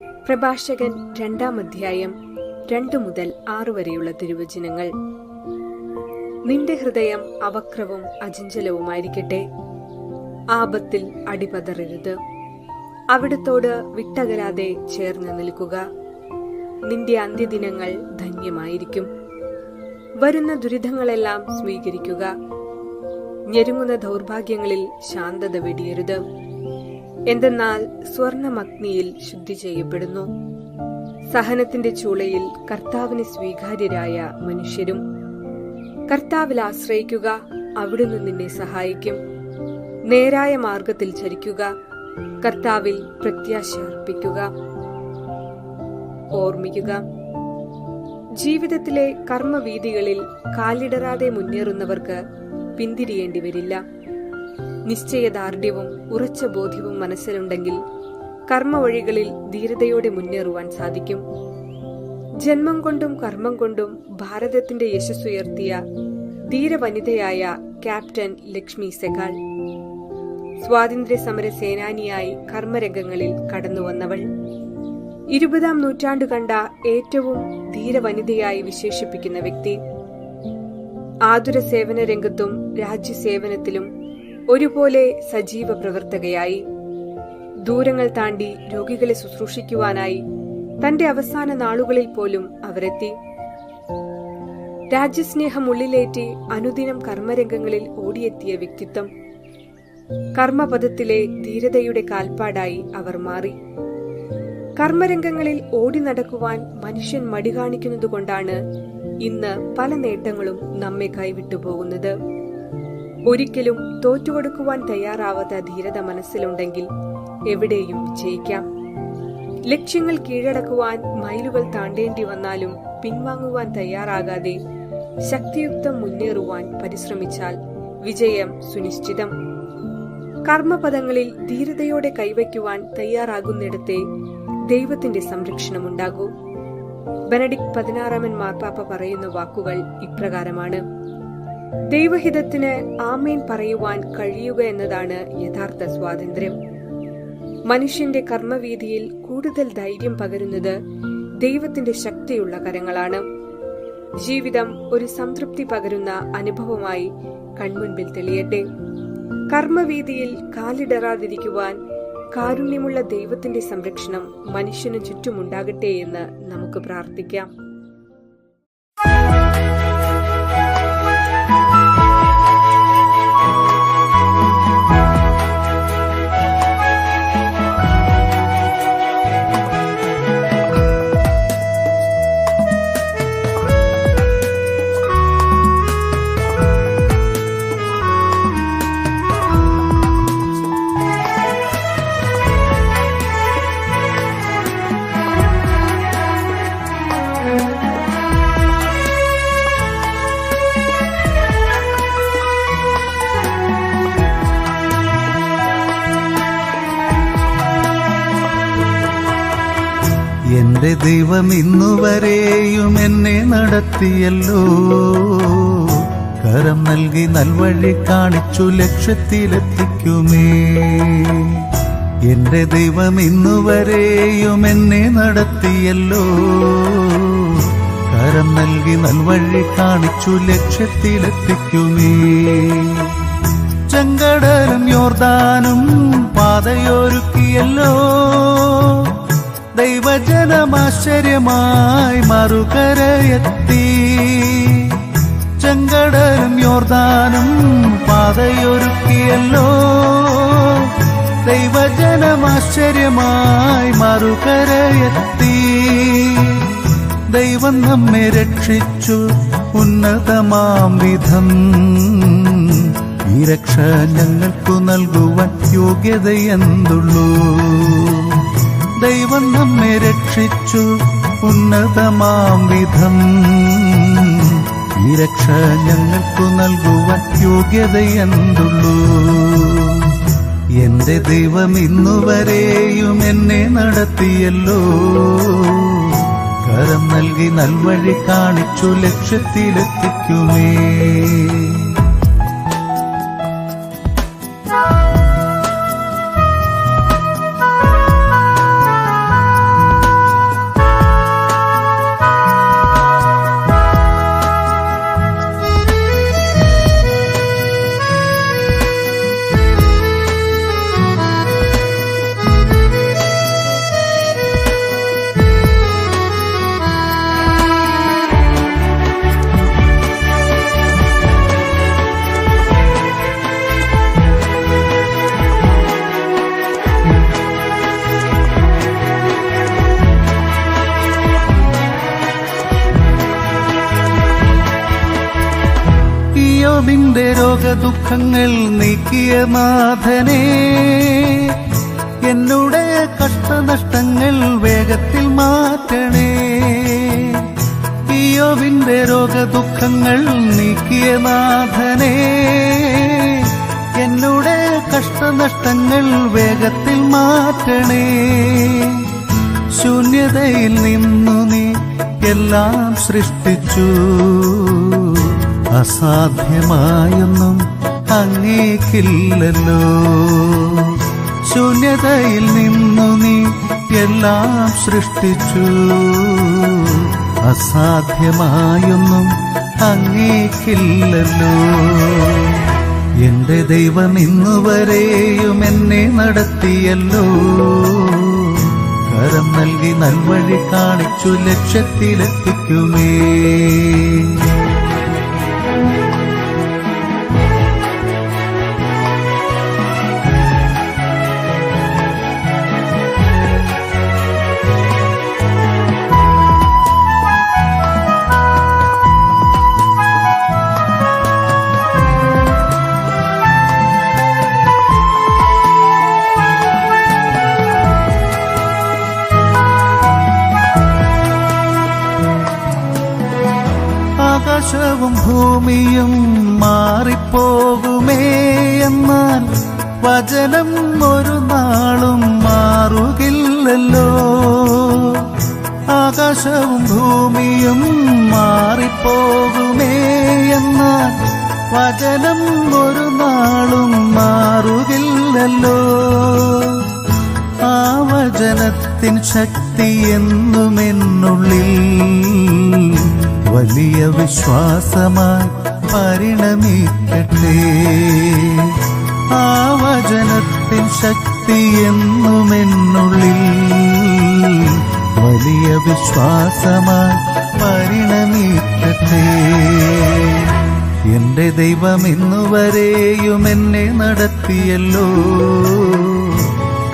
പ്രഭാഷകൻ 2-ാം അധ്യായം 2 മുതൽ 6 വരെയുള്ള തിരുവചനങ്ങൾ. നിന്റെ ഹൃദയം അവക്രവും അചഞ്ചലവുമായിരിക്കട്ടെ. ആപത്തിൽ അടിപതറരുത്. അവിടുത്തോട് വിട്ടകരാതെ ചേർന്ന് നിൽക്കുക. നിന്റെ അന്ത്യദിനങ്ങൾ ധന്യമായിരിക്കും. വരുന്ന ദുരിതങ്ങളെല്ലാം സ്വീകരിക്കുക. ഞെരുങ്ങുന്ന ദൗർഭാഗ്യങ്ങളിൽ ശാന്തത വെടിയരുത്. എന്തെന്നാൽ സ്വർണമഗ്നിയിൽ ശുദ്ധി ചെയ്യപ്പെടുന്നു. സഹനത്തിന്റെ ചൂളയിൽ കർത്താവിന് സ്വീകാര്യരായ മനുഷ്യരും. കർത്താവിൽ ആശ്രയിക്കുക, അവിടുന്ന് നിന്നെ സഹായിക്കും. നേരായ മാർഗത്തിൽ ചരിക്കുക, കർത്താവിൽ പ്രത്യാശ അർപ്പിക്കുക. ഓർമ്മിക്കുക, ജീവിതത്തിലെ കർമ്മവീഥികളിൽ കാലിടറാതെ മുന്നേറുന്നവർക്ക് പിന്തിരിയേണ്ടി വരില്ല. നിശ്ചയദാർഢ്യവും ഉറച്ച ബോധ്യവും മനസ്സിലുണ്ടെങ്കിൽ കർമ്മവഴികളിൽ ധീരതയോടെ മുന്നേറുവാൻ സാധിക്കും. ജന്മം കൊണ്ടും കർമ്മം കൊണ്ടും ഭാരതത്തിന്റെ യശസ്സുയർത്തിയ ധീരവനിതയായ ക്യാപ്റ്റൻ ലക്ഷ്മി സെഗാൾ. സ്വാതന്ത്ര്യ സമര സേനാനിയായി കർമ്മരംഗങ്ങളിൽ കടന്നുവന്നവൾ. 20-ാം നൂറ്റാണ്ട് കണ്ട ഏറ്റവും ധീരവനിതയായി വിശേഷിപ്പിക്കുന്ന വ്യക്തി. ആതുര സേവന രംഗത്തും രാജ്യസേവനത്തിലും ഒരുപോലെ സജീവ പ്രവർത്തകയായി. ദൂരങ്ങൾ താണ്ടി രോഗികളെ ശുശ്രൂഷിക്കുവാനായി തന്റെ അവസാന നാളുകളിൽ പോലും അവരെത്തി. രാജ്യസ്നേഹം ഉള്ളിലേറ്റി അനുദിനം കർമ്മരംഗങ്ങളിൽ ഓടിയെത്തിയ വ്യക്തിത്വം. കർമ്മപഥത്തിലെ ധീരതയുടെ കാൽപ്പാടായി അവർ മാറി. കർമ്മരംഗങ്ങളിൽ ഓടി നടക്കുവാൻ മനുഷ്യൻ മടി കാണിക്കുന്നതുകൊണ്ടാണ് ഇന്ന് പല നേട്ടങ്ങളും നമ്മെ കൈവിട്ടുപോകുന്നത്. ഒരിക്കലും തോറ്റുകൊടുക്കുവാൻ തയ്യാറാവാത്ത ധീരത മനസ്സിലുണ്ടെങ്കിൽ എവിടെയും വിജയിക്കാം. ലക്ഷ്യങ്ങൾ കീഴടക്കുവാൻ മൈലുകൾ താണ്ടേണ്ടി വന്നാലും പിൻവാങ്ങുവാൻ തയ്യാറാകാതെ ശക്തിയുക്തം മുന്നേറുവാൻ പരിശ്രമിച്ചാൽ വിജയം സുനിശ്ചിതം. കർമ്മപദങ്ങളിൽ ധീരതയോടെ കൈവയ്ക്കുവാൻ തയ്യാറാകുന്നിടത്തെ ദൈവത്തിന്റെ സംരക്ഷണമുണ്ടാകൂ. ബെനഡിക്ട് 16-ാമൻ മാർപ്പാപ്പ പറയുന്ന വാക്കുകൾ ഇപ്രകാരമാണ്: ദൈവഹിതത്തിന് ആമേൻ പറയുവാൻ കഴിയുക എന്നതാണ് യഥാർത്ഥ സ്വാതന്ത്ര്യം. മനുഷ്യന്റെ കർമ്മവീതിയിൽ കൂടുതൽ ധൈര്യം പകരുന്നത് ദൈവത്തിന്റെ ശക്തിയുള്ള കരങ്ങളാണ്. ജീവിതം ഒരു സംതൃപ്തി പകരുന്ന അനുഭവമായി കൺമുൻപിൽ തെളിയട്ടെ. കർമ്മവീതിയിൽ കാലിടറാതിരിക്കുവാൻ കാരുണ്യമുള്ള ദൈവത്തിന്റെ സംരക്ഷണം മനുഷ്യന് ചുറ്റുമുണ്ടാകട്ടെ എന്ന് നമുക്ക് പ്രാർത്ഥിക്കാം. എന്റെ ദൈവം ഇന്നുവരെയും എന്നെ നടത്തിയല്ലോ. കരം നൽകി നൽവഴി കാണിച്ചു ലക്ഷ്യത്തിലെത്തിക്കുമേ. എന്റെ ദൈവം ഇന്നുവരെയും എന്നെ നടത്തിയല്ലോ. കരം നൽകി നൽവഴി കാണിച്ചു ലക്ഷ്യത്തിലെത്തിക്കുമേ. ചെങ്കടലും യോർദാനും പാതയൊരുക്കിയല്ലോ. ദൈവജനമാശ്ചര്യമായി മറുകരയെത്തി. ചെങ്കടലും യോർദാനും പാതയൊരുക്കിയല്ലോ. ദൈവജനമാശ്ചര്യമായി മറുകരയെത്തി. ദൈവം നമ്മെ രക്ഷിച്ചു ഉന്നതമാം വിധം. ഈ രക്ഷ ഞങ്ങൾക്കു നൽകുവാൻ യോഗ്യതയെന്തുള്ളൂ. ദൈവം നമ്മെ രക്ഷിച്ചു ഉന്നതമാം വിധം. ഈ രക്ഷ ഞങ്ങൾക്കു നൽകുവാൻ യോഗ്യതയെന്തുള്ളൂ. എന്റെ ദൈവം ഇന്നുവരെയും എന്നെ നടത്തിയല്ലോ. കരം നൽകി നൽവഴി കാണിച്ചു ലക്ഷ്യത്തിലെത്തിക്കുമേ. പിതാവിന്റെ രോഗദുഃഖങ്ങൾ നീക്കിയ നാഥനേ, എന്നുടെ കഷ്ടനഷ്ടങ്ങൾ വേഗത്തിൽ മാറ്റണേ. ഇയ്യോബിന്റെ രോഗദുഃഖങ്ങൾ നീക്കിയ നാഥനേ, എന്നുടെ കഷ്ടനഷ്ടങ്ങൾ വേഗത്തിൽ മാറ്റണേ. ശൂന്യതയിൽ നിന്നു നീ എല്ലാം സൃഷ്ടിച്ചു, അസാധ്യമായൊന്നും അങ്ങേക്കില്ലല്ലോ. ശൂന്യതയിൽ നിന്നു നീ എല്ലാം സൃഷ്ടിച്ചു, അസാധ്യമായൊന്നും അങ്ങേക്കില്ലല്ലോ. എന്റെ ദൈവം ഇന്നുവരെയും എന്നെ നടത്തിയല്ലോ. കരം നൽകി നൽവഴി കാണിച്ചു ലക്ഷ്യത്തിലെത്തിക്കുമേ. ആകാശവും ഭൂമിയും മാറിപ്പോകുമേ, എന്നാൽ വചനം ഒരു നാളും മാറുകില്ലല്ലോ. ആകാശവും ഭൂമിയും മാറിപ്പോകുമേ, എന്നാൽ വചനം ഒരു നാളും മാറുകില്ലല്ലോ. ആ വചനത്തിൻ ശക്തി എന്നുമെന്നുള്ളിൽ വലിയ വിശ്വാസമായി പരിണമിക്കട്ടെ. ആ വചനത്തിൻ ശക്തി എന്നുമെന്നുള്ളിൽ വലിയ വിശ്വാസമായി പരിണമിക്കട്ടെ. എന്റെ ദൈവം ഇന്നുവരെയും എന്നെ നടത്തിയല്ലോ.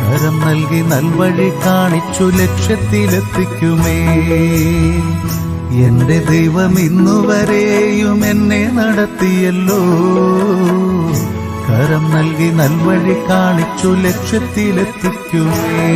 കരം നൽകി നൽവഴി കാണിച്ചു ലക്ഷ്യത്തിലെത്തിക്കുമേ. എന്റെ ദൈവം ഇന്നുവരെയും എന്നെ നടത്തിയല്ലോ. കരം നൽകി നൽവഴി കാണിച്ചു ലക്ഷ്യത്തിലെത്തിക്കുമേ.